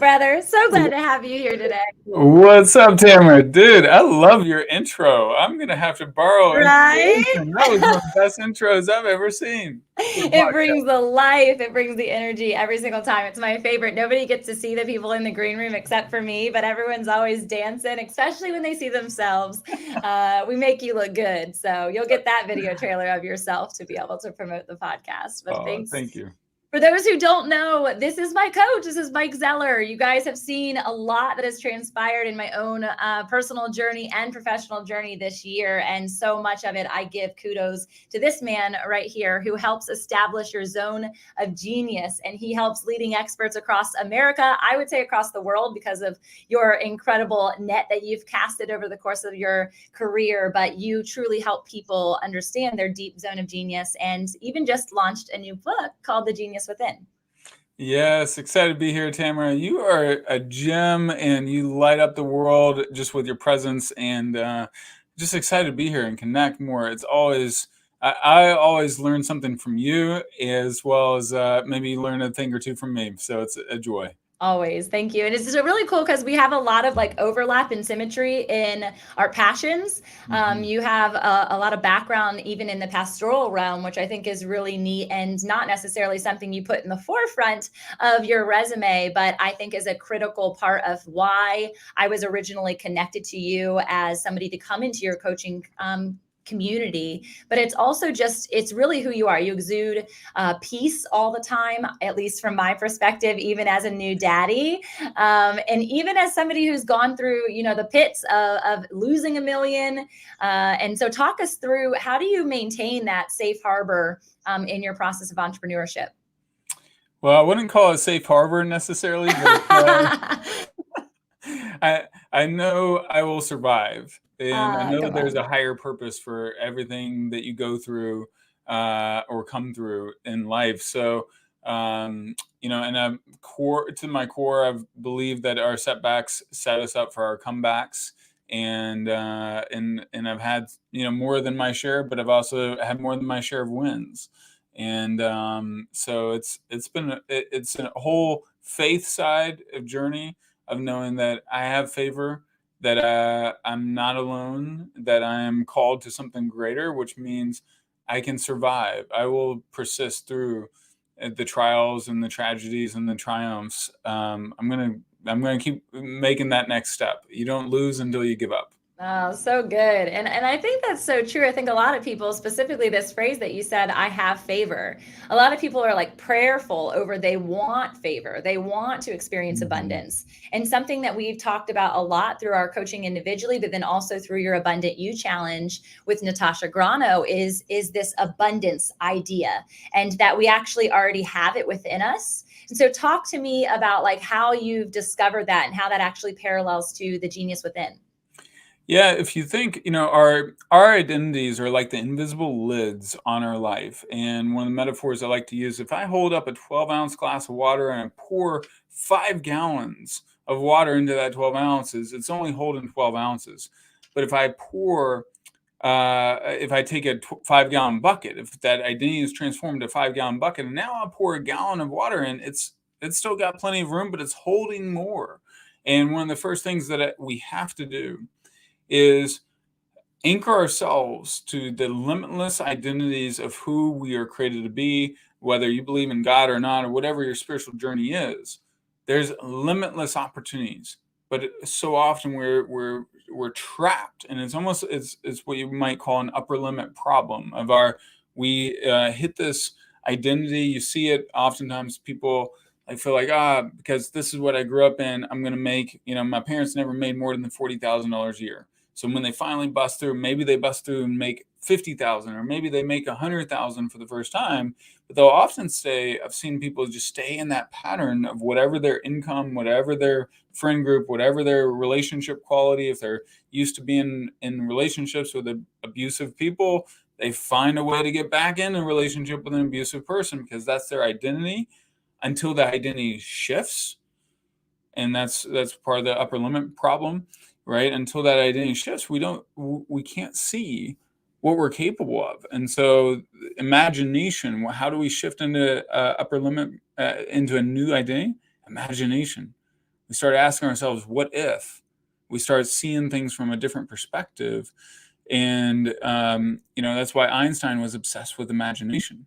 brother? So glad to have you here today. What's up, Tamra? Dude, I love your intro. I'm gonna have to borrow Right? inspiration. That was one of the best intros I've ever seen to the It podcast. brings the life, it brings the energy every single time. It's my favorite. Nobody gets to see the people in the green room except for me, but everyone's always dancing, especially when they see themselves. We make you look good. So you'll get that video trailer of yourself to be able to promote the podcast. But Oh, thanks. thank you. For those who don't know, this is my coach. This is Mike Zeller. You guys have seen a lot that has transpired in my own personal journey and professional journey this year. And so much of it, I give kudos to this man right here who helps establish your zone of genius. And he helps leading experts across America, I would say across the world, because of your incredible net that you've casted over the course of your career. But you truly help people understand their deep zone of genius, and even just launched a new book called The Genius Within. Yes, excited to be here, Tamara. You are a gem and you light up the world just with your presence, and just excited to be here and connect more. It's always, I always learn something from you as well as maybe learn a thing or two from me. So it's a joy. Always. Thank you. And it's just really cool because we have a lot of like overlap and symmetry in our passions. You have a lot of background even in the pastoral realm, which I think is really neat and not necessarily something you put in the forefront of your resume, but I think is a critical part of why I was originally connected to you as somebody to come into your coaching community. But it's also just, it's really who you are. You exude peace all the time, at least from my perspective, even as a new daddy, and even as somebody who's gone through the pits of losing a million. And so talk us through, how do you maintain that safe harbor in your process of entrepreneurship? Well, I wouldn't call it safe harbor necessarily, but I know I will survive, and I know Come there's a on. higher purpose for everything that you go through or come through in life. So, and I'm core to my core, I've believed that our setbacks set us up for our comebacks, and I've had more than my share, but I've also had more than my share of wins. And so it's a whole faith side of journey of knowing that I have favor, that I'm not alone, that I am called to something greater, which means I can survive. I will persist through the trials and the tragedies and the triumphs. I'm gonna keep making that next step. You don't lose until you give up. Oh, so good. And I think that's so true. I think a lot of people, specifically this phrase that you said, I have favor. A lot of people are like prayerful over, they want favor. They want to experience Mhm. abundance. And something that we've talked about a lot through our coaching individually, but then also through your Abundant You challenge with Natasha Grano is this abundance idea, and that we actually already have it within us. And so talk to me about like how you've discovered that and how that actually parallels to the genius within. Yeah, if you think, our identities are like the invisible lids on our life. And one of the metaphors I like to use, if I hold up a 12-ounce glass of water and I pour 5 gallons of water into that 12 ounces, it's only holding 12 ounces. But if I take a 5 gallon bucket, if that identity is transformed to a 5 gallon bucket, and now I pour a gallon of water in, it's still got plenty of room, but it's holding more. And one of the first things that we have to do is anchor ourselves to the limitless identities of who we are created to be, whether you believe in God or not, or whatever your spiritual journey is. There's limitless opportunities, but so often we're trapped, and it's what you might call an upper limit problem of our. We hit this identity. You see it oftentimes. People I feel like because this is what I grew up in. I'm gonna make. My parents never made more than $40,000 a year. So when they finally bust through, maybe they bust through and make 50,000, or maybe they make 100,000 for the first time. But they'll often stay. I've seen people just stay in that pattern of whatever their income, whatever their friend group, whatever their relationship quality. If they're used to being in relationships with abusive people, they find a way to get back in a relationship with an abusive person because that's their identity until the identity shifts. And that's part of the upper limit problem, right? Until that identity shifts, we can't see what we're capable of. And so imagination, how do we shift into upper limit into a new identity? Imagination. We start asking ourselves, what if? We start seeing things from a different perspective. And, that's why Einstein was obsessed with imagination.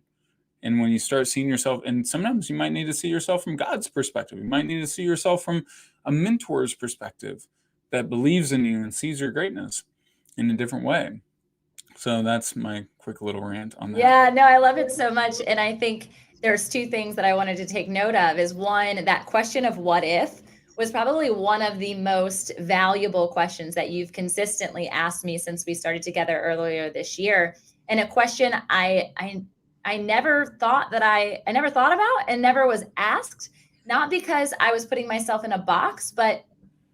And when you start seeing yourself, and sometimes you might need to see yourself from God's perspective. You might need to see yourself from a mentor's perspective that believes in you and sees your greatness in a different way. So that's my quick little rant on that. Yeah, no, I love it so much. And I think there's two things that I wanted to take note of is one, that question of what if was probably one of the most valuable questions that you've consistently asked me since we started together earlier this year. And a question I never thought I never thought about and never was asked, not because I was putting myself in a box, but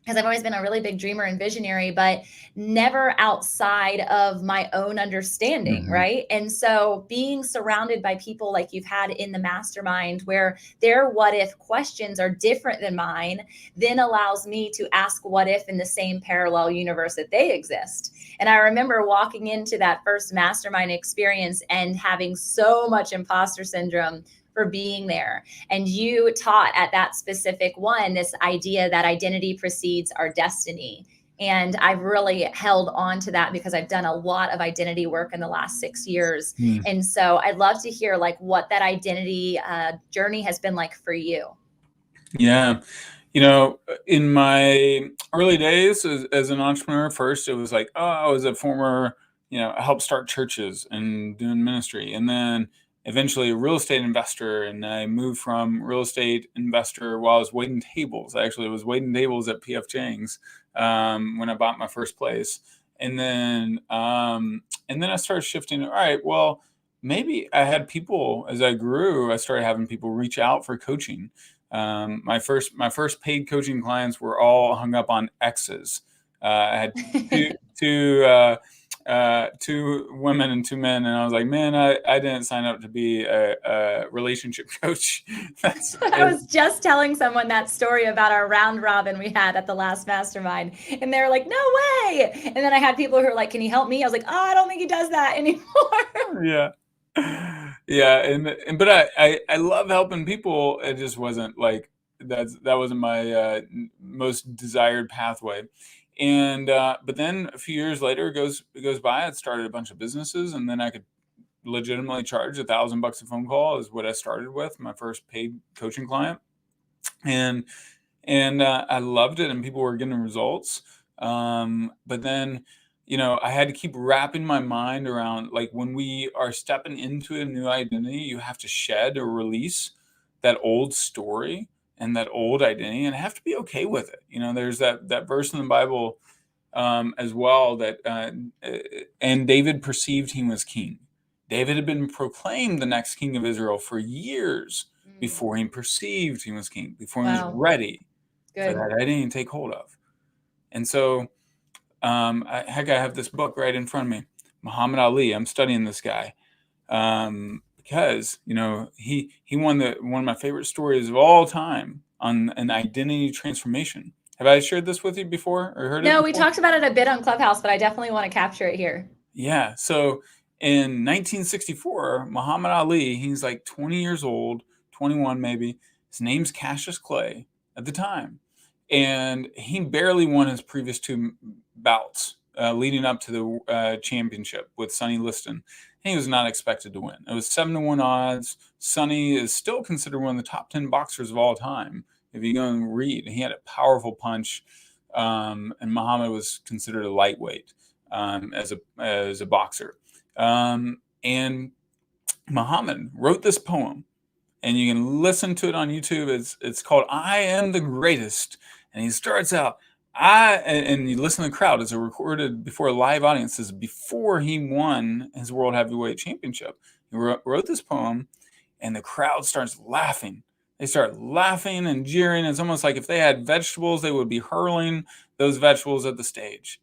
because I've always been a really big dreamer and visionary, but never outside of my own understanding, right? And so being surrounded by people like you've had in the mastermind where their what if questions are different than mine, then allows me to ask what if in the same parallel universe that they exist. And I remember walking into that first mastermind experience and having so much imposter syndrome for being there. And you taught at that specific one, this idea that identity precedes our destiny. And I've really held on to that because I've done a lot of identity work in the last 6 years. And so I'd love to hear like what that identity journey has been like for you. Yeah. In my early days as an entrepreneur, first, it was like, I was a former, I helped start churches and doing ministry. And then eventually a real estate investor. And I moved from real estate investor while I was waiting tables. I actually was waiting tables at PF Chang's when I bought my first place. And then I started shifting. All right, well, maybe I had people, as I grew, I started having people reach out for coaching. My first paid coaching clients were all hung up on X's. I had two women and 2 men, and I was like, man, I didn't sign up to be a relationship coach. I was just telling someone that story about our round robin we had at the last mastermind, and they were like, no way. And then I had people who were like, can you help me? I was like, I don't think he does that anymore. Yeah. But I love helping people. It just wasn't like that wasn't my most desired pathway. And but then a few years later, it goes by. I started a bunch of businesses, and then I could legitimately charge $1,000 a phone call is what I started with, my first paid coaching client, and I loved it, and people were getting results. But then, I had to keep wrapping my mind around, like, when we are stepping into a new identity, you have to shed or release that old story and that old identity, and have to be okay with it. There's that verse in the Bible as well that and David perceived he was king. David had been proclaimed the next king of Israel for years before he perceived he was king, before he was ready for that identity to take hold of. And so, I have this book right in front of me, Muhammad Ali. I'm studying this guy because he won one of my favorite stories of all time on an identity transformation. Have I shared this with you before or heard it? No, we talked about it a bit on Clubhouse, but I definitely want to capture it here. Yeah. So in 1964, Muhammad Ali, he's like 20 years old, 21 maybe. His name's Cassius Clay at the time. And he barely won his previous 2 bouts leading up to the championship with Sonny Liston. And he was not expected to win. It was 7-1 odds. Sonny is still considered one of the top 10 boxers of all time. If you go and read, he had a powerful punch, and Muhammad was considered a lightweight as a boxer. And Muhammad wrote this poem, and you can listen to it on YouTube. It's called "I Am the Greatest," and he starts out, and you listen to the crowd. It's recorded before live audiences before he won his World Heavyweight Championship. He wrote this poem, and the crowd starts laughing. They start laughing and jeering. It's almost like if they had vegetables, they would be hurling those vegetables at the stage.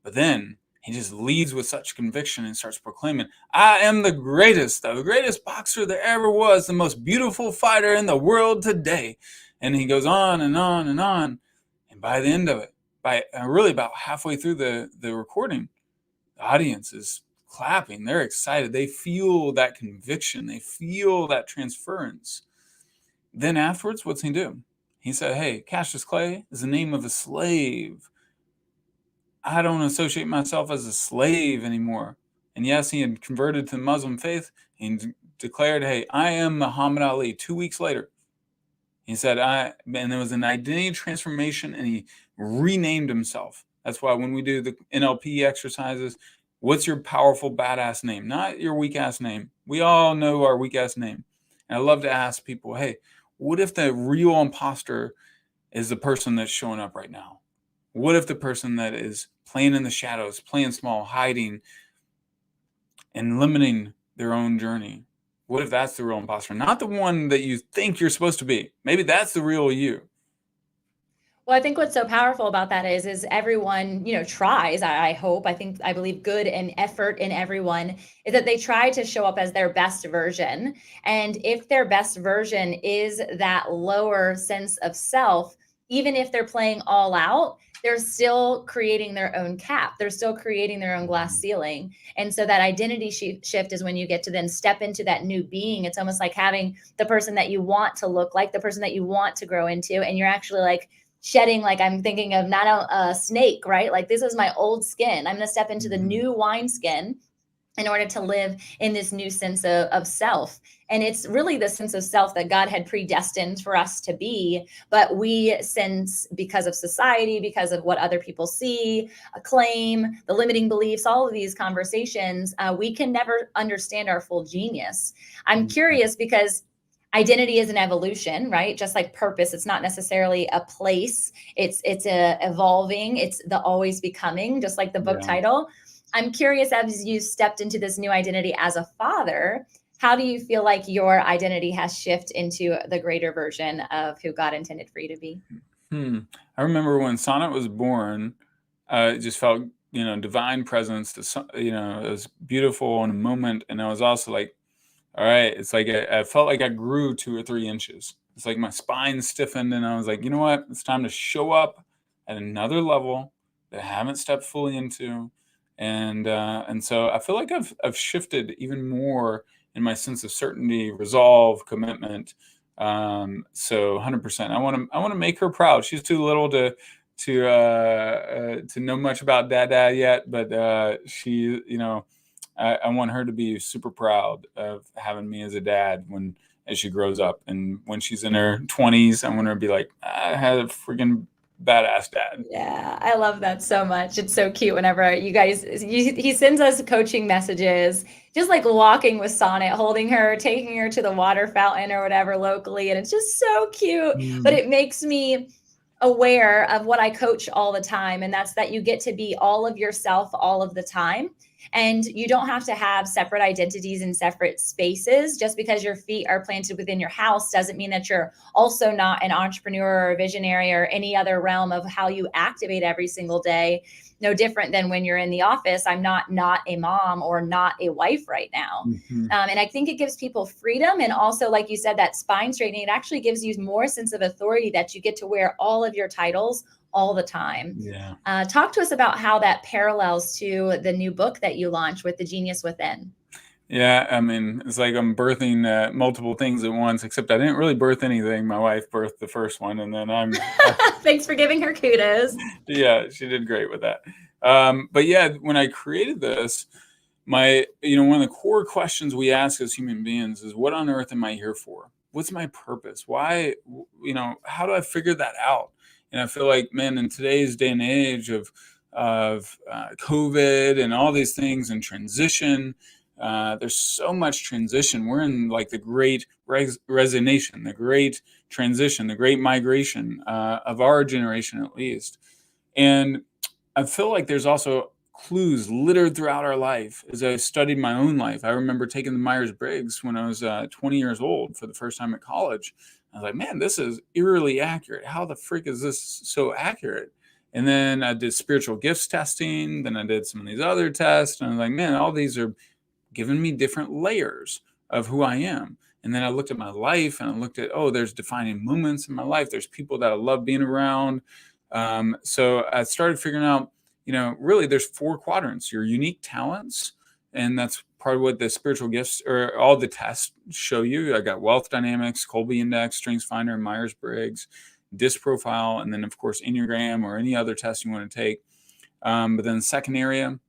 But then he just leads with such conviction and starts proclaiming, I am the greatest boxer there ever was, the most beautiful fighter in the world today. And he goes on and on and on. And by the end of it, by really about halfway through the recording, the audience is clapping. They're excited. They feel that conviction. They feel that transference. Then afterwards, what's he do? He said, hey, Cassius Clay is the name of a slave. I don't associate myself as a slave anymore. And yes, he had converted to the Muslim faith and declared, hey, I am Muhammad Ali. 2 weeks later, he said, and there was an identity transformation, and he renamed himself. That's why when we do the NLP exercises, what's your powerful, badass name? Not your weak ass name. We all know our weak ass name. And I love to ask people, hey, what if the real imposter is the person that's showing up right now? What if the person that is playing in the shadows, playing small, hiding, and limiting their own journey? What if that's the real imposter? Not the one that you think you're supposed to be. Maybe that's the real you. Well, I think what's so powerful about that is everyone, tries, I hope, I believe good and effort in everyone is that they try to show up as their best version. And if their best version is that lower sense of self, even if they're playing all out, they're still creating their own cap. They're still creating their own glass ceiling. And so that identity shift is when you get to then step into that new being. It's almost like having the person that you want to look like, the person that you want to grow into. And you're actually like, shedding, like I'm thinking of not a snake, right? Like this is my old skin. I'm going to step into the new wine skin in order to live in this new sense of self. And it's really the sense of self that God had predestined for us to be. But we, since because of society, because of what other people see, claim, the limiting beliefs, all of these conversations, we can never understand our full genius. I'm curious because identity is an evolution, right? Just like purpose, it's not necessarily a place. It's a evolving. It's the always becoming, just like the book title. I'm curious, as you stepped into this new identity as a father, how do you feel like your identity has shifted into the greater version of who God intended for you to be? I remember when Sonnet was born, it just felt, divine presence. It was beautiful in a moment. And I was also like, all right, it's like I felt like I grew 2 or 3 inches. It's like my spine stiffened, and I was like, you know what? It's time to show up at another level that I haven't stepped fully into, and so I feel like I've shifted even more in my sense of certainty, resolve, commitment. So 100%. I want to make her proud. She's too little to know much about Dada yet, but she, I want her to be super proud of having me as a dad as she grows up, and when she's in her 20s, I want her to be like, I had a freaking badass dad. Yeah, I love that so much. It's so cute whenever he sends us coaching messages, just like walking with Sonnet, holding her, taking her to the water fountain or whatever locally. And it's just so cute. But it makes me aware of what I coach all the time. And that's that you get to be all of yourself all of the time. And you don't have to have separate identities in separate spaces. Just because your feet are planted within your house doesn't mean that you're also not an entrepreneur or a visionary or any other realm of how you activate every single day. No different than when you're in the office. I'm not a mom or not a wife right now. And I think it gives people freedom. And also, like you said, that spine straightening, it actually gives you more sense of authority that you get to wear all of your titles all the time. Yeah. Talk to us about how that parallels to the new book that you launched with The Genius Within. Yeah, I mean, it's like I'm birthing multiple things at once, except I didn't really birth anything. My wife birthed the first one, and then Thanks for giving her kudos. Yeah, she did great with that. But yeah, when I created this, one of the core questions we ask as human beings is, what on earth am I here for? What's my purpose? Why, how do I figure that out? And I feel like, man, in today's day and age of COVID and all these things and transition, there's so much transition. We're in like the great resignation, the great transition, the great migration of our generation, at least. And I feel like there's also clues littered throughout our life. As I studied my own life, I remember taking the Myers-Briggs when I was 20 years old for the first time at college. I was like, man, this is eerily accurate. How the frick is this so accurate? And then I did spiritual gifts testing. Then I did some of these other tests. And I was like, man, all these are giving me different layers of who I am. And then I looked at my life and I looked at, there's defining moments in my life. There's people that I love being around. So I started figuring out, really there's 4 quadrants: your unique talents. And that's part of what the spiritual gifts or all the tests show you. I got wealth dynamics, Colby Index, Strengths Finder, and Myers-Briggs. DISC profile, and then of course Enneagram or any other test you want to take. But then the second area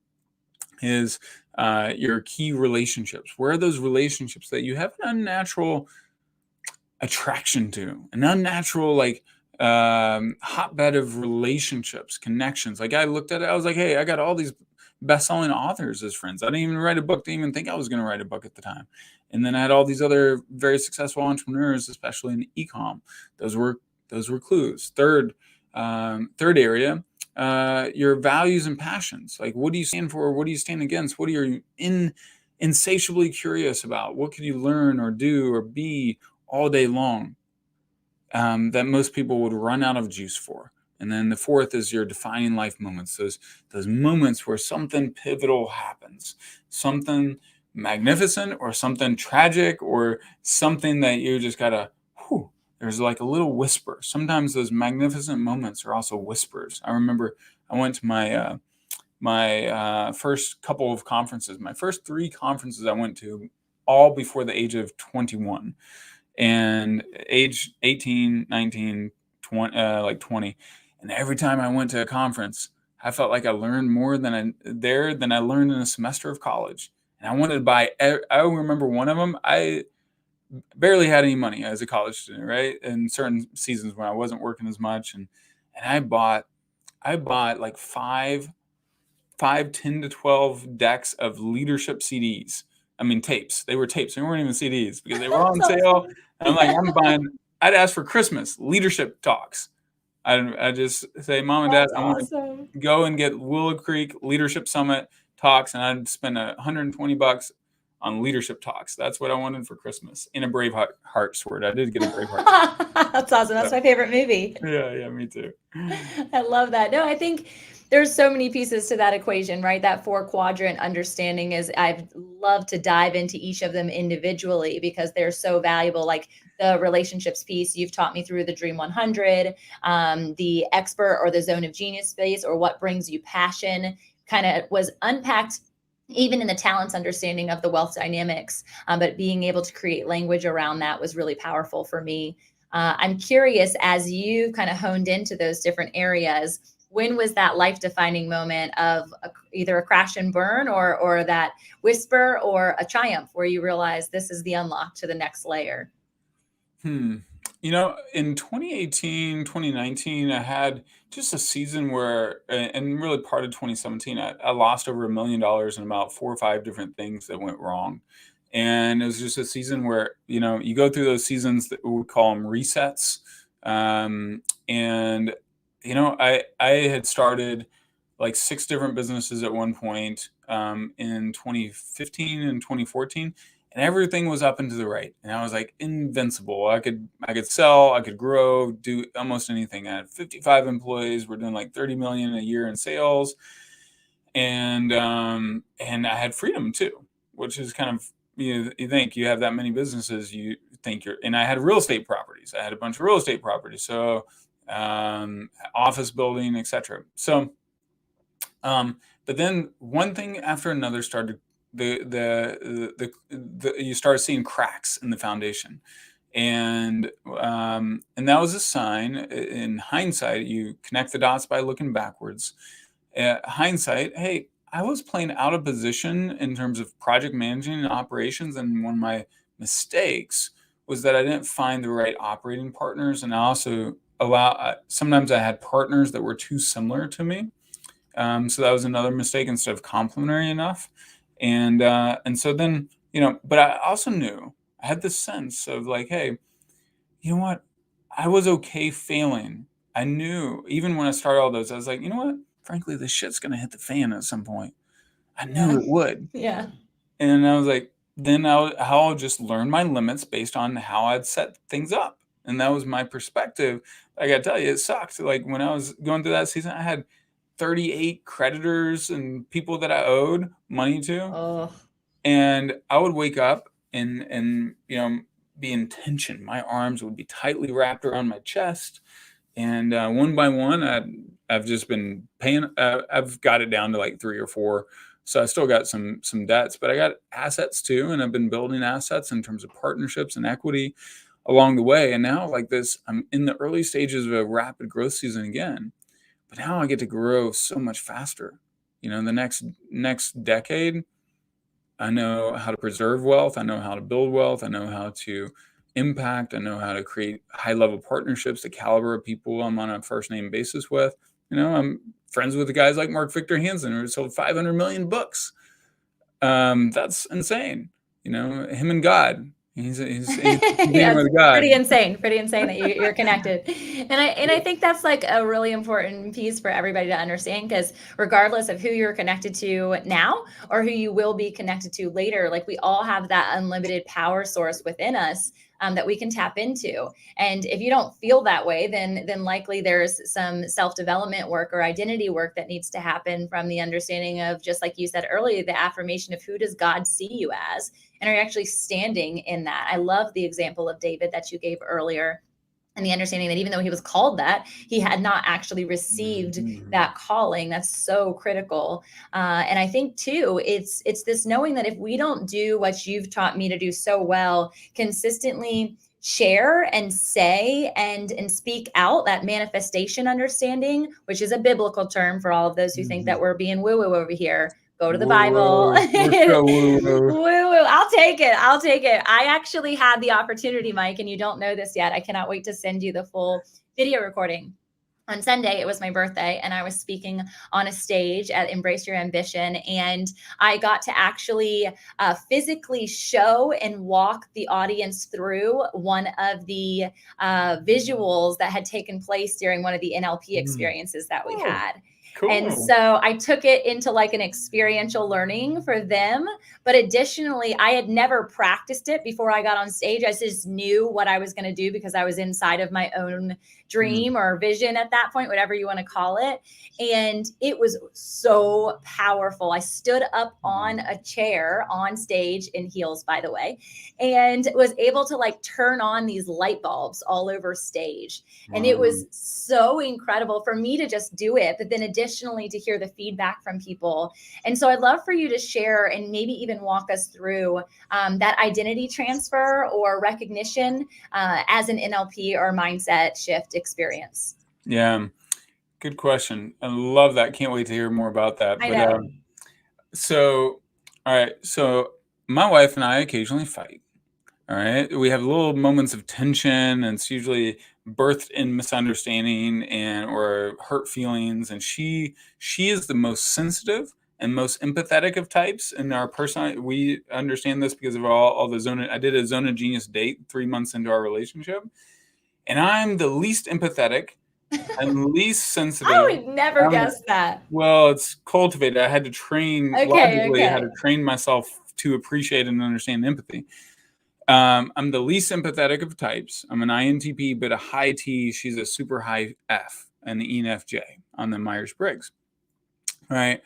is your key relationships. Where are those relationships that you have an unnatural attraction to, an unnatural hotbed of relationships, connections? Like I looked at it, I was like, hey, I got all these best-selling authors as friends. I didn't even write a book, didn't even think I was going to write a book at the time. And then I had all these other very successful entrepreneurs, especially in e-com. Those were clues. Third area, your values and passions. Like, what do you stand for? What do you stand against? What are you insatiably curious about? What can you learn or do or be all day long that most people would run out of juice for? And then the fourth is your defining life moments. Those moments where something pivotal happens, something magnificent or something tragic or something that you just gotta, there's like a little whisper. Sometimes those magnificent moments are also whispers. I remember I went to my first couple of conferences, my first 3 conferences I went to, all before the age of 21, and age 18, 19, 20. And every time I went to a conference, I felt like I learned more than I learned in a semester of college. And I wanted to buy. I remember one of them. I barely had any money as a college student, right? In certain seasons when I wasn't working as much, and I bought like 10 to 12 decks of leadership CDs. I mean, tapes. They were tapes. They weren't even CDs because they were on sale. And I'm like, I'd ask for Christmas leadership talks. I just say, Mom and Dad, I want to go and get Willow Creek Leadership Summit talks, and I'd spend $120 on leadership talks. That's what I wanted for Christmas. In a Braveheart sword. I did get a Braveheart. That's awesome. That's my favorite movie. Yeah, me too. I love that. No, I think there's so many pieces to that equation, right? That 4-quadrant understanding is, I'd love to dive into each of them individually because they're so valuable. Like the relationships piece, you've taught me through the Dream 100, the expert or the zone of genius space, or what brings you passion, kind of was unpacked even in the talents understanding of the wealth dynamics, but being able to create language around that was really powerful for me. I'm curious, as you kind of honed into those different areas, when was that life-defining moment of either a crash and burn or that whisper or a triumph where you realize this is the unlock to the next layer? In 2018, 2019, I had just a season where, and really part of 2017, I lost over $1 million in about 4 or 5 different things that went wrong. And it was just a season where, you go through those seasons that we call them resets. And, I had started like 6 different businesses at one point in 2015 and 2014. And everything was up and to the right. And I was like invincible. I could sell, I could grow, do almost anything. I had 55 employees. We're doing like 30 million a year in sales. And I had freedom too, which is kind of, you think you have that many businesses, you think and I had real estate properties. I had a bunch of real estate properties. So office building, etc. So, but then one thing after another started, you start seeing cracks in the foundation, and that was a sign. In hindsight, you connect the dots by looking backwards. Hindsight, hey, I was playing out of position in terms of project managing and operations, and one of my mistakes was that I didn't find the right operating partners, and I also sometimes I had partners that were too similar to me. So that was another mistake, instead of complementary enough. And so then, but I also knew, I had this sense of like, hey, you know what? I was okay failing. I knew, even when I started all those, I was like, you know what? Frankly, this shit's going to hit the fan at some point. I knew it would. Yeah. And I was like, then I'll just learn my limits based on how I'd set things up. And that was my perspective. I got to tell you, it sucked. Like when I was going through that season, I had 38 creditors and people that I owed money to. Oh. And I would wake up and be in tension. My arms would be tightly wrapped around my chest. And one by one, I've just been paying. I've got it down to like 3 or 4. So I still got some debts, but I got assets too. And I've been building assets in terms of partnerships and equity along the way. And now like this, I'm in the early stages of a rapid growth season again, but now I get to grow so much faster. You know, in the next decade, I know how to preserve wealth. I know how to build wealth. I know how to impact. I know how to create high level partnerships, the caliber of people I'm on a first name basis with. You know, I'm friends with the guys like Mark Victor Hansen, who sold 500 million books. That's insane. You know, him and God. He's competing with God. Pretty insane that you're connected. And I think that's like a really important piece for everybody to understand, because regardless of who you're connected to now or who you will be connected to later, like we all have that unlimited power source within us that we can tap into. And if you don't feel that way, then likely there's some self-development work or identity work that needs to happen, from the understanding of, just like you said earlier, the affirmation of who does God see you as? And are you actually standing in that? I love the example of David that you gave earlier, and the understanding that even though he was called that, he had not actually received that calling. That's so critical. And I think too, it's this knowing that if we don't do what you've taught me to do so well, consistently share and say and speak out that manifestation understanding, which is a biblical term for all of those who think that we're being woo-woo over here. Go to the Bible. Woo-woo. I'll take it. I actually had the opportunity, Mike, and you don't know this yet. I cannot wait to send you the full video recording. On Sunday, it was my birthday, and I was speaking on a stage at Embrace Your Ambition, and I got to actually physically show and walk the audience through one of the visuals that had taken place during one of the NLP experiences that we had. Cool. And so I took it into like an experiential learning for them. But additionally, I had never practiced it before I got on stage. I just knew what I was going to do because I was inside of my own dream or vision at that point, whatever you want to call it. And it was so powerful. I stood up on a chair on stage, in heels, by the way, and was able to like turn on these light bulbs all over stage. And it was so incredible for me to just do it, but then additionally to hear the feedback from people. And so I'd love for you to share and maybe even walk us through that identity transfer or recognition as an NLP or mindset shift experience. Yeah, good question. I love that. Can't wait to hear more about that. I know. So, all right. So my wife and I occasionally fight. All right. We have little moments of tension, and it's usually birthed in misunderstanding or hurt feelings. And she is the most sensitive and most empathetic of types in our personality. We understand this because of all the I did a Zone of Genius date 3 months into our relationship, and I'm the least empathetic and least sensitive. I would never guess that. Well, it's cultivated. I had to train logically. I had to train myself to appreciate and understand empathy. I'm the least empathetic of types. I'm an INTP, but a high T. She's a super high F, an ENFJ on the Myers-Briggs. Right.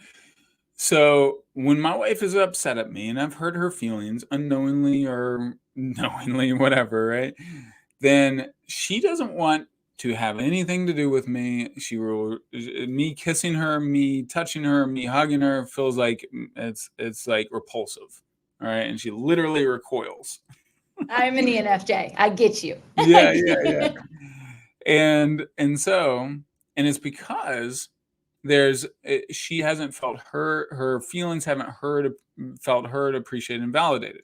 So when my wife is upset at me, and I've hurt her feelings unknowingly or knowingly, whatever, right, then she doesn't want to have anything to do with me. Me kissing her, me touching her, me hugging her feels like it's like repulsive. All right. And she literally recoils. I'm an ENFJ. I get you. Yeah. And it's because she hasn't felt her feelings haven't felt heard, appreciated, and validated.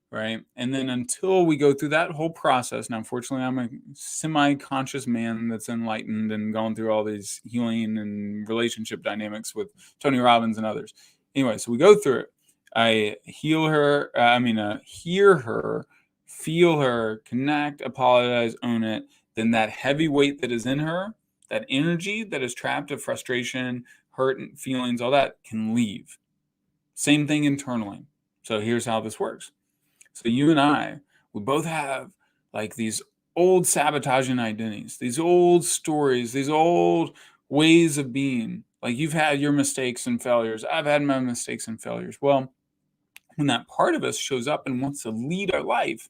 Right. And then until we go through that whole process, now, unfortunately, I'm a semi-conscious man that's enlightened and gone through all these healing and relationship dynamics with Tony Robbins and others. Anyway, so we go through it. I hear her, feel her, connect, apologize, own it. Then that heavy weight that is in her, that energy that is trapped of frustration, hurt, and feelings, all that can leave. Same thing internally. So here's how this works. So you and I, we both have like these old sabotaging identities, these old stories, these old ways of being. Like you've had your mistakes and failures. I've had my mistakes and failures. Well, when that part of us shows up and wants to lead our life,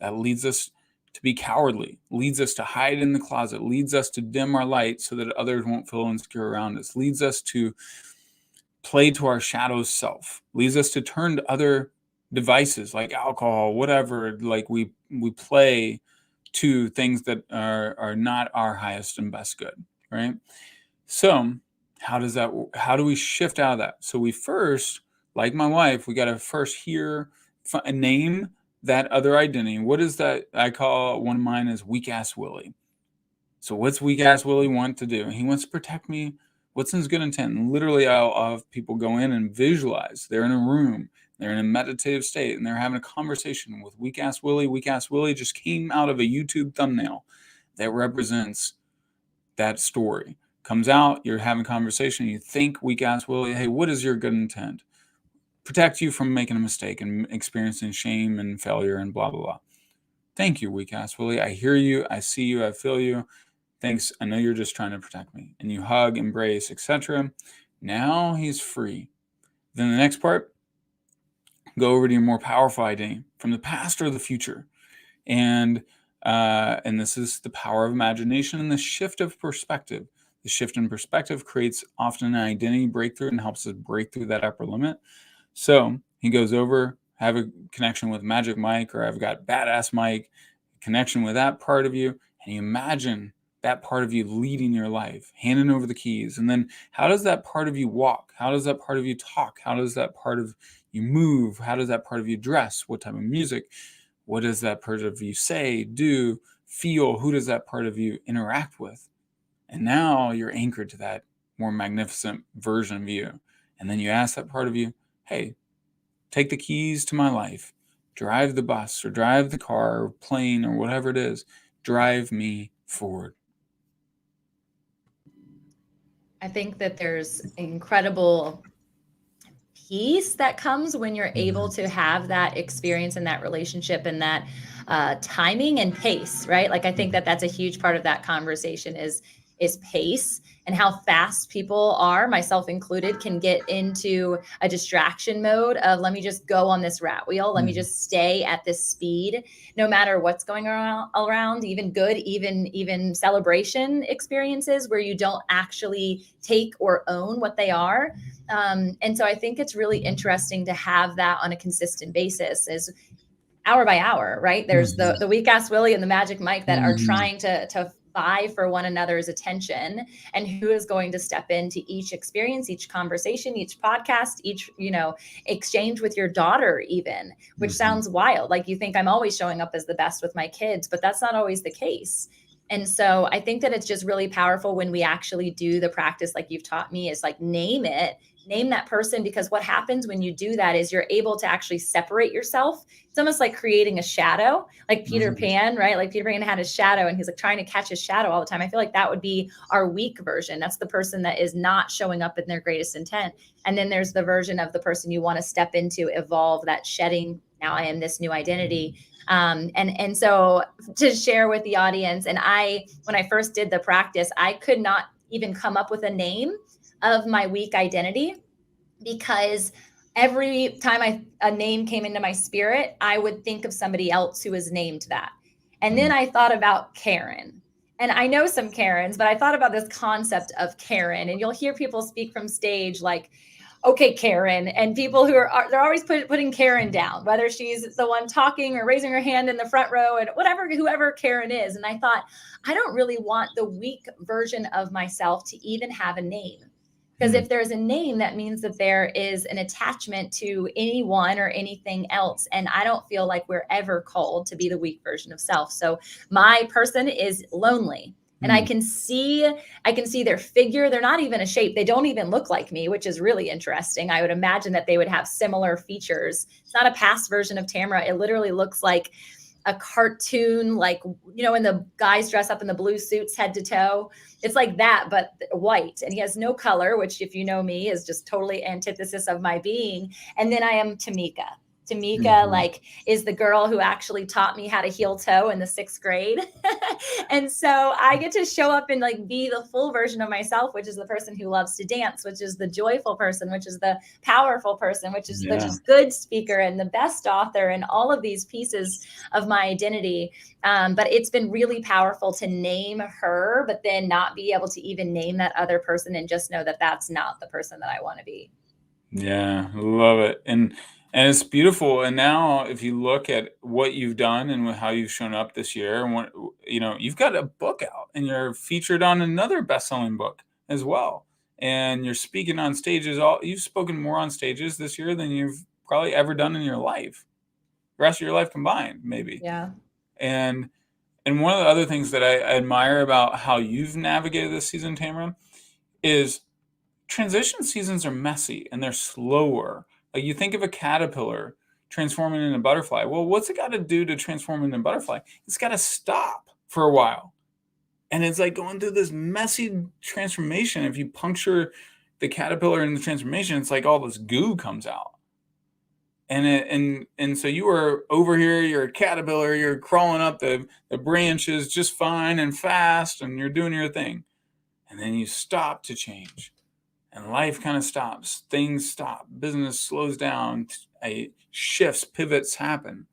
that leads us to be cowardly, leads us to hide in the closet, leads us to dim our light so that others won't feel insecure around us, leads us to play to our shadow self, leads us to turn to other devices like alcohol, whatever, like we play to things that are not our highest and best good, right? So how do we shift out of that? So we first, like my wife, we got to first name that other identity. What is that? I call one of mine is weak ass Willie. So what's weak ass Willie want to do? He wants to protect me. What's in his good intent? And literally, I'll have people go in and visualize. They're in a room. They're in a meditative state, and they're having a conversation with weak ass Willie. Weak ass Willie just came out of a YouTube thumbnail that represents that story. Comes out, you're having a conversation. You think weak ass Willie, hey, what is your good intent? Protect you from making a mistake and experiencing shame and failure and blah blah blah. Thank you, weak ass Willie. I hear you. I see you. I feel you. Thanks. I know you're just trying to protect me. And you hug, embrace, etc. Now he's free. Then the next part, go over to your more powerful identity from the past or the future. And this is the power of imagination and the shift of perspective. The shift in perspective creates often an identity breakthrough and helps us break through that upper limit. So he goes over, have a connection with Magic Mike, or I've got Badass Mike, connection with that part of you, and you imagine that part of you leading your life, handing over the keys. And then how does that part of you walk? How does that part of you talk? How does that part of you move? How does that part of you dress? What type of music? What does that part of you say, do, feel? Who does that part of you interact with? And now you're anchored to that more magnificent version of you. And then you ask that part of you, hey, take the keys to my life, drive the bus or drive the car or plane or whatever it is, drive me forward. I think that there's incredible peace that comes when you're able to have that experience and that relationship and that timing and pace, right? Like I think that that's a huge part of that conversation is pace and how fast people are, myself included, can get into a distraction mode of let me just go on this rat wheel. Let me just stay at this speed, no matter what's going around, even good, even celebration experiences where you don't actually take or own what they are. And so I think it's really interesting to have that on a consistent basis as hour by hour, right? There's the weak ass Willie and the Magic Mike that are trying to vie for one another's attention, and who is going to step into each experience, each conversation, each podcast, each, exchange with your daughter even, which sounds wild. Like you think I'm always showing up as the best with my kids, but that's not always the case. And so I think that it's just really powerful when we actually do the practice, like you've taught me, is like name that person, because what happens when you do that is you're able to actually separate yourself. It's almost like creating a shadow, like Peter Pan, right? Like Peter Pan had his shadow and he's like trying to catch his shadow all the time. I feel like that would be our weak version. That's the person that is not showing up in their greatest intent. And then there's the version of the person you want to step into, evolve that shedding. Now I am this new identity. And so to share with the audience, and when I first did the practice, I could not even come up with a name of my weak identity, because every time a name came into my spirit, I would think of somebody else who was named that. And then I thought about Karen. And I know some Karens, but I thought about this concept of Karen, and you'll hear people speak from stage like, okay, Karen, and people who they're always putting Karen down, whether she's the one talking or raising her hand in the front row and whoever Karen is. And I thought, I don't really want the weak version of myself to even have a name. Because if there's a name, that means that there is an attachment to anyone or anything else. And I don't feel like we're ever called to be the weak version of self. So my person is lonely. And I can see their figure. They're not even a shape. They don't even look like me, which is really interesting. I would imagine that they would have similar features. It's not a past version of Tamra. It literally looks like a cartoon, like, when the guys dress up in the blue suits head to toe. It's like that, but white. And he has no color, which, if you know me, is just totally antithesis of my being. And then I am Tamika. Tamika, is the girl who actually taught me how to heel toe in the 6th grade. And so I get to show up and be the full version of myself, which is the person who loves to dance, which is the joyful person, which is the powerful person, which is the just good speaker and the best author, and all of these pieces of my identity. But it's been really powerful to name her, but then not be able to even name that other person and just know that that's not the person that I want to be. Yeah, love it. And And it's beautiful. And now if you look at what you've done and how you've shown up this year, and what, you've got a book out and you're featured on another best-selling book as well. And you're speaking on stages. You've spoken more on stages this year than you've probably ever done in your life, the rest of your life combined, maybe. Yeah. And one of the other things that I admire about how you've navigated this season, Tamra, is transition seasons are messy and they're slower. Like, you think of a caterpillar transforming into a butterfly. Well, what's it got to do to transform into a butterfly? It's got to stop for a while. And it's like going through this messy transformation. If you puncture the caterpillar in the transformation, it's like all this goo comes out. And so you are over here, you're a caterpillar, you're crawling up the branches just fine and fast, and you're doing your thing. And then you stop to change. And life kind of stops. Things stop. Business slows down. Shifts, pivots happen.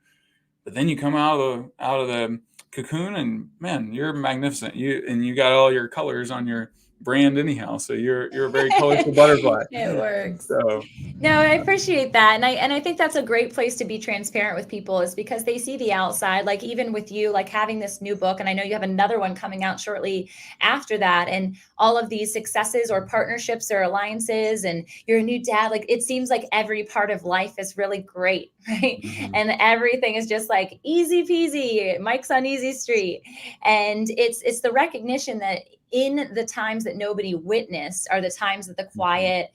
But then you come out of the cocoon, and man, you're magnificent. You got all your colors on your brand anyhow. So you're a very colorful butterfly. It works. So no, I appreciate that. And I think that's a great place to be transparent with people, is because they see the outside, like even with you, like having this new book, and I know you have another one coming out shortly after that, and all of these successes or partnerships or alliances, and you're a new dad. Like, it seems like every part of life is really great, right? Mm-hmm. And everything is just like easy peasy, Mike's on easy street. And it's the recognition that in the times that nobody witnessed are the times that the quiet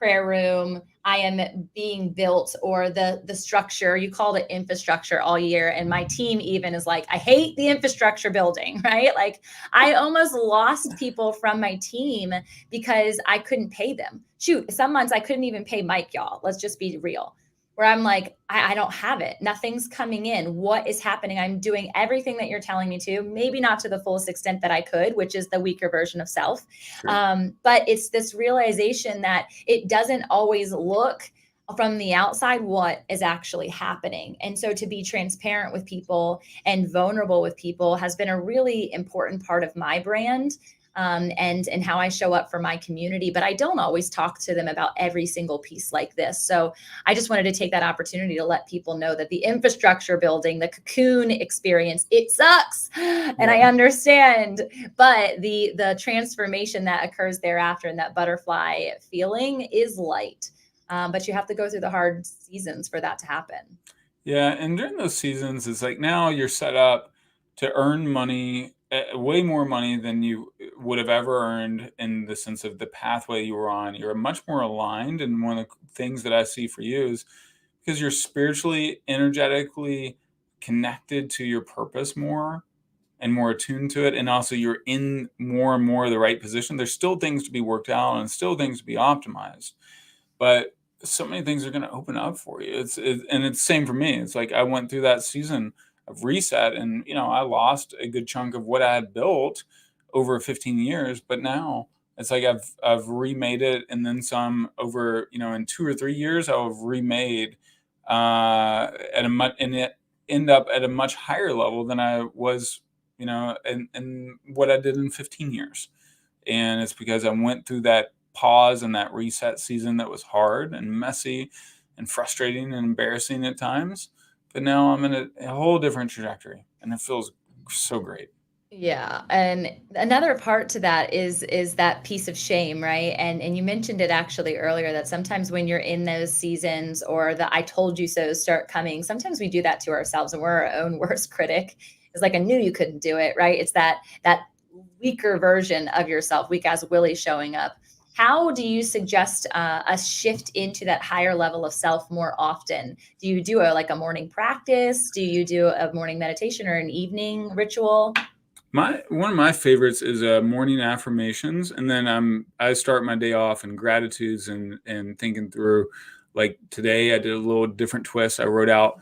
prayer room, I am being built, or the structure, you called it infrastructure all year. And my team even is like, I hate the infrastructure building, right? Like, I almost lost people from my team because I couldn't pay them. Shoot, some months I couldn't even pay Mike, y'all. Let's just be real. Where I'm like, I don't have it. Nothing's coming in. What is happening? I'm doing everything that you're telling me to, maybe not to the fullest extent that I could, which is the weaker version of self. Sure. But it's this realization that it doesn't always look from the outside what is actually happening. And so to be transparent with people and vulnerable with people has been a really important part of my brand. And how I show up for my community, but I don't always talk to them about every single piece like this. So I just wanted to take that opportunity to let people know that the infrastructure building, the cocoon experience, it sucks, and I understand, but the transformation that occurs thereafter and that butterfly feeling is light. But you have to go through the hard seasons for that to happen. Yeah, and during those seasons, it's like now you're set up to earn money, way more money than you would have ever earned, in the sense of the pathway you were on. You're much more aligned. And one of the things that I see for you is because you're spiritually, energetically connected to your purpose more and more attuned to it. And also you're in more and more the right position. There's still things to be worked out and still things to be optimized, but so many things are going to open up for you. And it's the same for me. It's like I went through that season of reset, and I lost a good chunk of what I had built over 15 years, but now it's like I've remade it, and then some over, in 2 or 3 years I'll have remade and it end up at a much higher level than I was, in what I did in 15 years. And it's because I went through that pause and that reset season that was hard and messy and frustrating and embarrassing at times. But now I'm in a whole different trajectory, and it feels so great. Yeah. And another part to that is that piece of shame, right? And you mentioned it actually earlier, that sometimes when you're in those seasons, or the I told you so start coming, sometimes we do that to ourselves, and we're our own worst critic. It's like, I knew you couldn't do it, right? It's that weaker version of yourself, weak as Willie showing up. How do you suggest a shift into that higher level of self more often? Do you do a morning practice? Do you do a morning meditation or an evening ritual? One of my favorites is morning affirmations, and then I start my day off in gratitudes and thinking through, like today I did a little different twist. I wrote out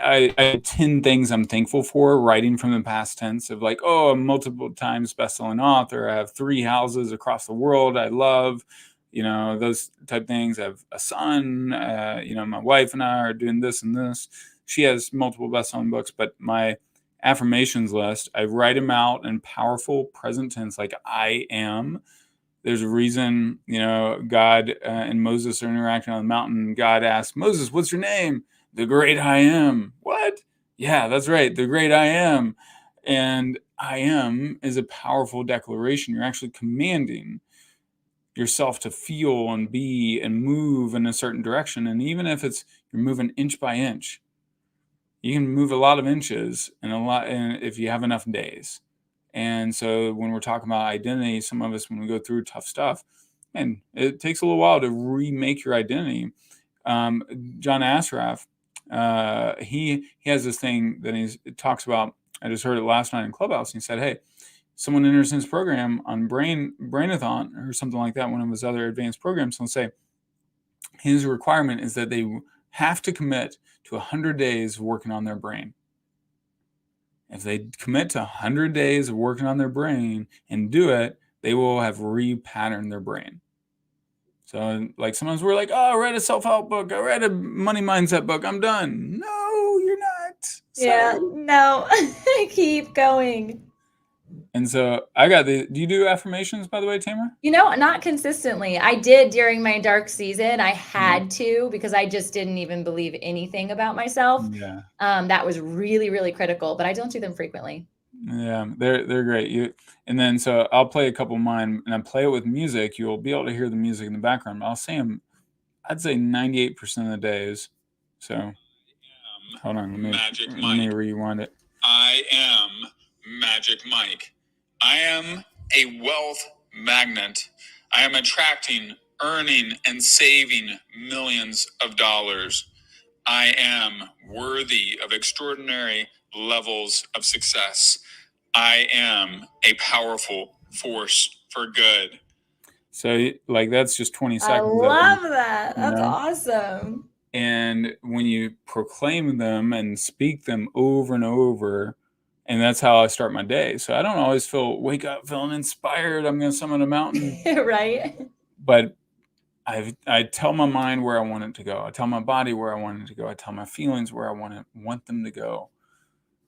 I had 10 things I'm thankful for, writing from the past tense of like, oh, I'm multiple times best-selling author. I have 3 houses across the world I love, those type things. I have a son, my wife and I are doing this and this. She has multiple best-selling books, but my affirmations list, I write them out in powerful present tense, like I am. There's a reason, God and Moses are interacting on the mountain. God asks Moses, "What's your name?" "The great I am." "What?" "Yeah, that's right. The great I am." And I am is a powerful declaration. You're actually commanding yourself to feel and be and move in a certain direction. And even if you're moving inch by inch, you can move a lot of inches and if you have enough days. And so when we're talking about identity, some of us, when we go through tough stuff, and it takes a little while to remake your identity. John Ashraf, he has this thing that he talks about. I just heard it last night in Clubhouse. And he said, "Hey, someone enters his program on Brainathon or something like that, one of his other advanced programs, and say his requirement is that they have to commit to 100 days of working on their brain. If they commit to 100 days of working on their brain and do it, they will have repatterned their brain." So like sometimes we're like, "Oh, I read a self-help book. I read a money mindset book. I'm done." No, you're not. Yeah, no, keep going. And so I got do you do affirmations, by the way, Tamra? Not consistently. I did during my dark season. I had to, because I just didn't even believe anything about myself. Yeah. That was really, really critical, but I don't do them frequently. Yeah, they're great. And then so I'll play a couple of mine, and I play it with music. You'll be able to hear the music in the background. I'll say them, I'd say 98% of the days. So hold on, let me rewind it. I am Magic Mike. I am a wealth magnet. I am attracting, earning, and saving millions of dollars. I am worthy of extraordinary levels of success. I am a powerful force for good. So like that's just 20 seconds. I love that. That's awesome. And when you proclaim them and speak them over and over, and that's how I start my day. So I don't always wake up feeling inspired. I'm going to summit a mountain. Right. But I tell my mind where I want it to go. I tell my body where I want it to go. I tell my feelings where I want them to go.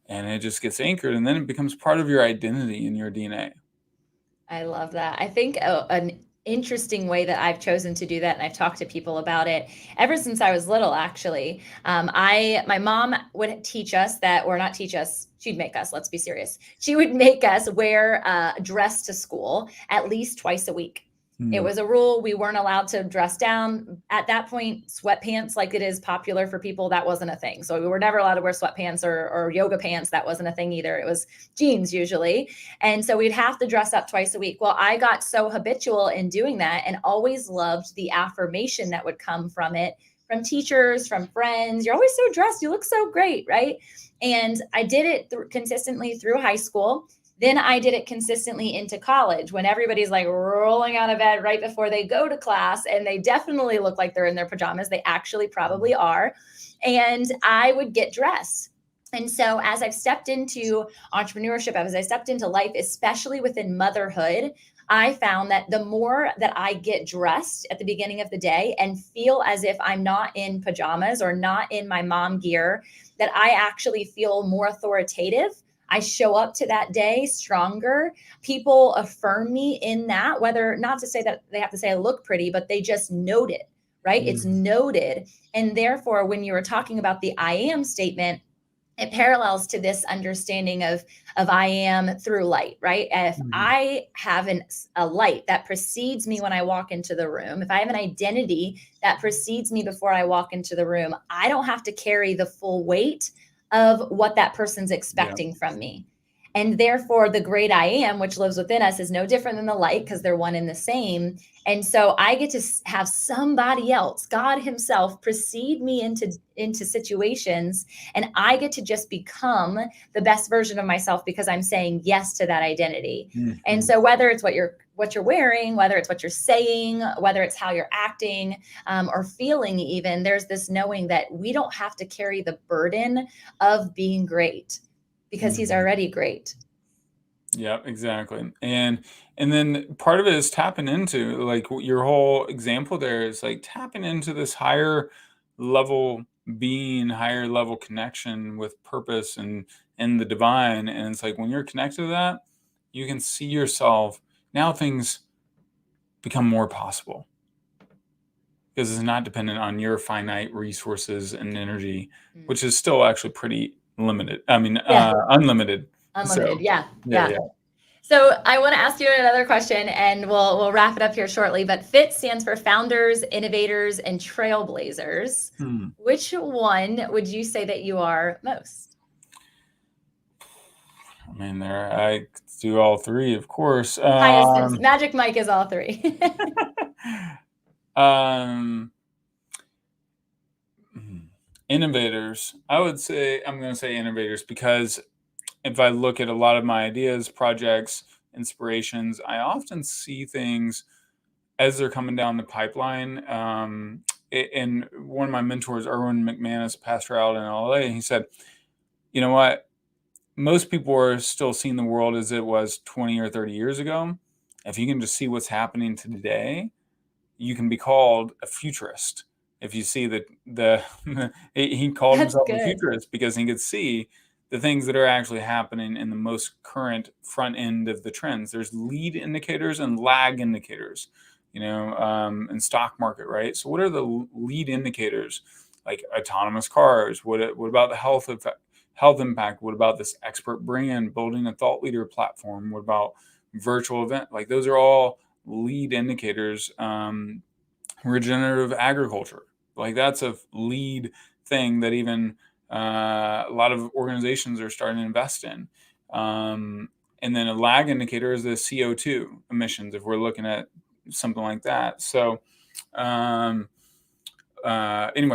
And it just gets anchored, and then it becomes part of your identity and your DNA. I love that. I think an interesting way that I've chosen to do that, and I've talked to people about it ever since I was little, actually. My mom would teach us that, or not teach us, she'd make us, let's be serious. She would make us wear a dress to school at least twice a week. It was a rule. We weren't allowed to dress down. At that point, sweatpants, like it is popular for people, that wasn't a thing. So we were never allowed to wear sweatpants or yoga pants. That wasn't a thing either. It was jeans usually. And so we'd have to dress up twice a week. Well, I got so habitual in doing that and always loved the affirmation that would come from it, from teachers, from friends. "You're always so dressed. You look so great," right? And I did it consistently through high school. Then I did it consistently into college, when everybody's like rolling out of bed right before they go to class, and they definitely look like they're in their pajamas. They actually probably are. And I would get dressed. And so as I've stepped into entrepreneurship, as I stepped into life, especially within motherhood, I found that the more that I get dressed at the beginning of the day and feel as if I'm not in pajamas or not in my mom gear, that I actually feel more authoritative. I show up to that day stronger. People affirm me in that, whether, not to say that they have to say I look pretty, but they just note it, right? It's noted. And therefore, when you were talking about the I am statement, it parallels to this understanding of I am through light, right? If I have a light that precedes me when I walk into the room, if I have an identity that precedes me before I walk into the room, I don't have to carry the full weight of what that person's expecting from me. And therefore, the great I am, which lives within us, is no different than the light, because they're one and the same. And so I get to have somebody else, God himself, precede me into situations, and I get to just become the best version of myself because I'm saying yes to that identity. And so whether it's what you're wearing, whether it's what you're saying, whether it's how you're acting or feeling, even, there's this knowing that we don't have to carry the burden of being great, because he's already great. Yeah, exactly. And then part of it is tapping into, like, your whole example there is like tapping into this higher level being, higher level connection with purpose and the divine. And it's like when you're connected to that, you can see yourself. Now things become more possible, because it's not dependent on your finite resources and energy, which is still actually pretty limited. I mean, unlimited. Unlimited. So, yeah. So I want to ask you another question, and we'll wrap it up here shortly. But FIT stands for Founders, Innovators, and Trailblazers. Which one would you say that you are most? I mean, I do all three, of course. Magic Mike is all three. Innovators. I'm going to say innovators, because if I look at a lot of my ideas, projects, inspirations, I often see things as they're coming down the pipeline. And one of my mentors, Erwin McManus, pastor out in LA, he said, you know what? Most people are still seeing the world as it was 20 or 30 years ago. If you can just see what's happening today, you can be called a futurist. If you see that he called himself a futurist because he could see the things that are actually happening in the most current front end of the trends. There's lead indicators and lag indicators, in stock market, right? So what are the lead indicators? Like autonomous cars. What about the health impact? What about this expert brand building a thought leader platform? What about virtual event? Like those are all lead indicators. Regenerative agriculture, like that's a lead thing that even a lot of organizations are starting to invest in. And then a lag indicator is the CO2 emissions, if we're looking at something like that. So anyway,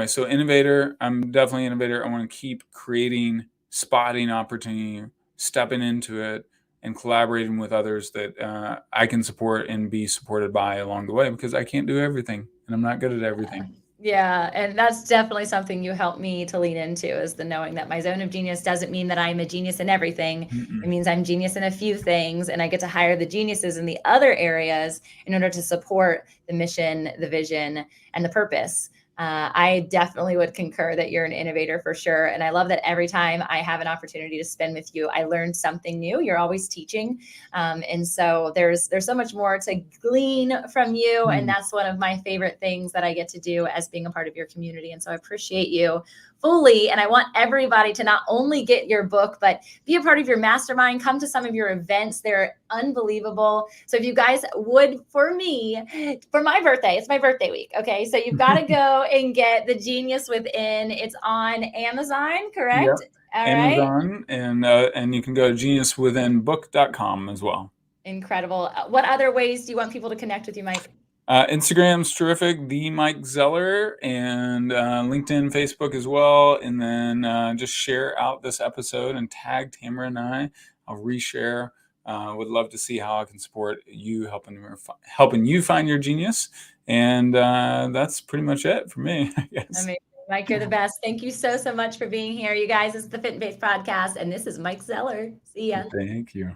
so innovator, I'm definitely innovator. I want to keep creating, spotting opportunity, stepping into it, and collaborating with others that I can support and be supported by along the way, because I can't do everything and I'm not good at everything. Yeah, and that's definitely something you helped me to lean into, is the knowing that my zone of genius doesn't mean that I'm a genius in everything. It means I'm genius in a few things, and I get to hire the geniuses in the other areas in order to support the mission, the vision, and the purpose. I definitely would concur that you're an innovator for sure. And I love that every time I have an opportunity to spend with you, I learn something new. You're always teaching. And so there's so much more to glean from you. And that's one of my favorite things that I get to do as being a part of your community. And so I appreciate you fully. And I want everybody to not only get your book, but be a part of your mastermind, come to some of your events. They're unbelievable. So if you guys would, for my birthday, it's my birthday week. Okay. So you've got to go and get The Genius Within. It's on Amazon, correct? Yep. Amazon, right. And you can go to geniuswithinbook.com as well. Incredible. What other ways do you want people to connect with you, Mike? Instagram's terrific, the Mike Zeller, and LinkedIn, Facebook as well. And then just share out this episode and tag Tamra and I. I'll reshare. Would love to see how I can support you, helping you find your genius. And that's pretty much it for me, I guess. Amazing. Mike, you're the best. Thank you so much for being here. You guys, this is the Fit and Faith Podcast, and this is Mike Zeller. See ya. Thank you.